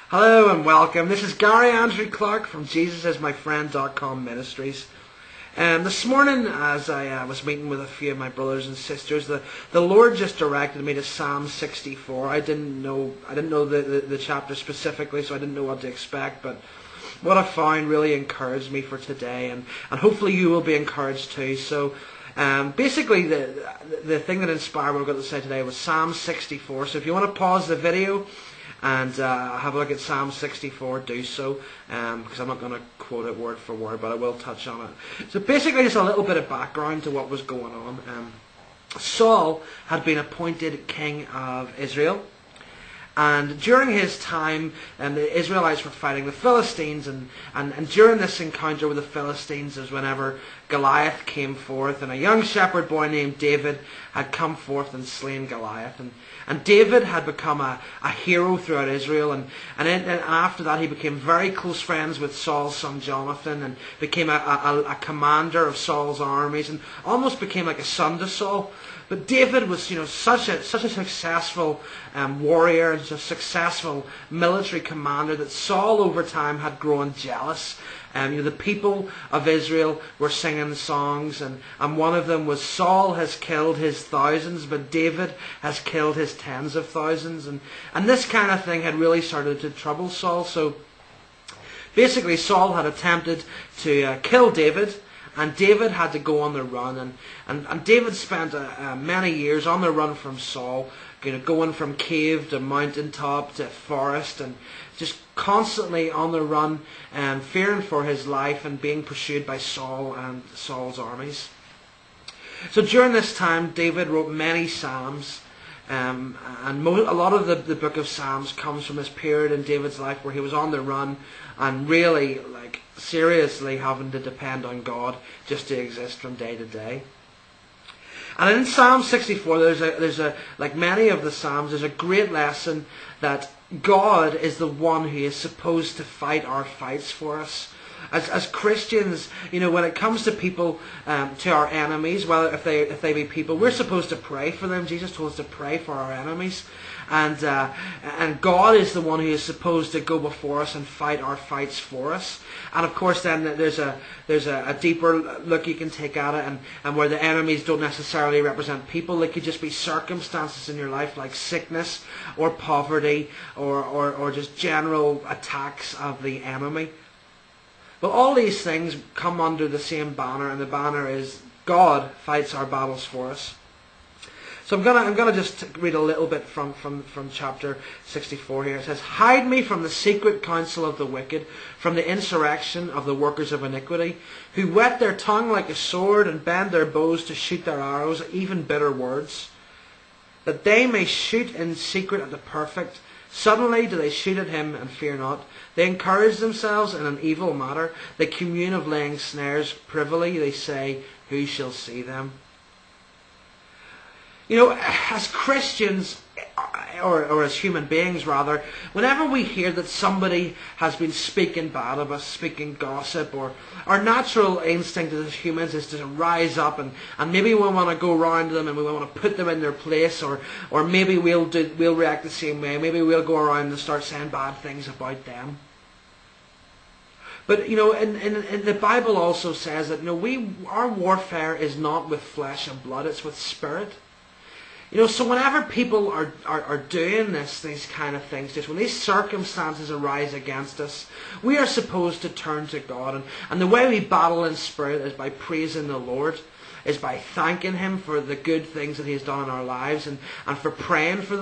Hello and welcome. This is Gary Andrew Clark from JesusIsMyFriend.com Ministries. This morning, as I was meeting with a few of my brothers and sisters, the Lord just directed me to Psalm 64. I didn't know the chapter specifically, so I didn't know what to expect. But what I found really encouraged me for today, and hopefully you will be encouraged too. So basically, the thing that inspired what I've got to say today was Psalm 64. So if you want to pause the video and have a look at Psalm 64, do so, because I'm not going to quote it word for word, but I will touch on it. So basically, just a little bit of background to what was going on. Saul had been appointed king of Israel, and during his time, the Israelites were fighting the Philistines, and during this encounter with the Philistines is whenever Goliath came forth, and a young shepherd boy named David had come forth and slain Goliath. And David had become a hero throughout Israel, and after that he became very close friends with Saul's son Jonathan, and became a commander of Saul's armies, and almost became like a son to Saul. But David was, such a successful warrior and a successful military commander that Saul over time had grown jealous. The people of Israel were singing songs, and one of them was, Saul has killed his thousands, but David has killed his tens of thousands. And this kind of thing had really started to trouble Saul. So basically Saul had attempted to kill David, and David had to go on the run. And David spent many years on the run from Saul, going from cave to mountaintop to forest, and just constantly on the run, and fearing for his life and being pursued by Saul and Saul's armies. So during this time, David wrote many psalms, and a lot of the book of Psalms comes from this period in David's life where he was on the run and really, seriously having to depend on God just to exist from day to day. And in Psalm 64, there's a like many of the Psalms, there's a great lesson that God is the one who is supposed to fight our fights for us. As Christians, when it comes to people, to our enemies, whether if they be people, we're supposed to pray for them. Jesus told us to pray for our enemies, and God is the one who is supposed to go before us and fight our fights for us. And of course, then there's a deeper look you can take at it, and where the enemies don't necessarily represent people. They could just be circumstances in your life, like sickness or poverty or just general attacks of the enemy. But all these things come under the same banner, and the banner is God fights our battles for us. So I'm gonna just read a little bit from chapter 64 here. It says, "Hide me from the secret counsel of the wicked, from the insurrection of the workers of iniquity, who whet their tongue like a sword and bend their bows to shoot their arrows, even bitter words, that they may shoot in secret at the perfect. Suddenly do they shoot at him and fear not. They encourage themselves in an evil matter. They commune of laying snares privily. They say, who shall see them?" As Christians, or as human beings rather, whenever we hear that somebody has been speaking bad of us, speaking gossip, or our natural instinct as humans is to rise up and maybe we want to go around them and we want to put them in their place, or maybe we'll react the same way. Maybe we'll go around and start saying bad things about them. But in the Bible also says that our warfare is not with flesh and blood; it's with spirit. So whenever people are doing these kind of things, just when these circumstances arise against us, we are supposed to turn to God. And the way we battle in spirit is by praising the Lord, is by thanking Him for the good things that He has done in our lives, and for praying for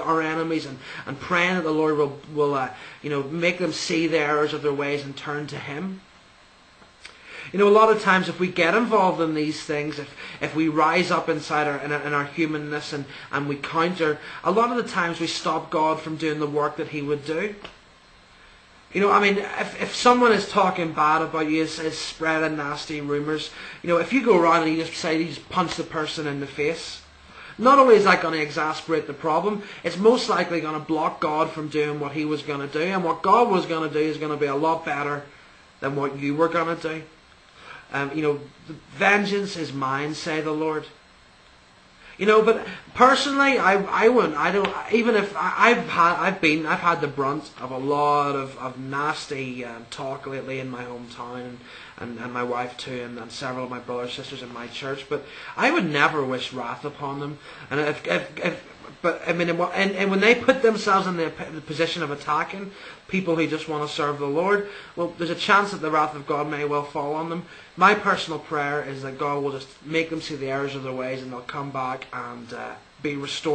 our enemies, and praying that the Lord will make them see the errors of their ways and turn to Him. A lot of times if we get involved in these things, if we rise up inside in our humanness and we counter, a lot of the times we stop God from doing the work that He would do. If someone is talking bad about you, is spreading nasty rumours, if you go around and you just punch the person in the face, not only is that going to exasperate the problem, it's most likely going to block God from doing what He was going to do. And what God was going to do is going to be a lot better than what you were going to do. Vengeance is mine, say the Lord. But personally, I wouldn't. I don't. Even if I've had the brunt of a lot of nasty talk lately in my hometown, and my wife too, and several of my brothers and sisters in my church. But I would never wish wrath upon them. And but I mean, and when they put themselves in the position of attacking people who just want to serve the Lord, well, there's a chance that the wrath of God may well fall on them. My personal prayer is that God will just make them see the errors of their ways, and they'll come back and be restored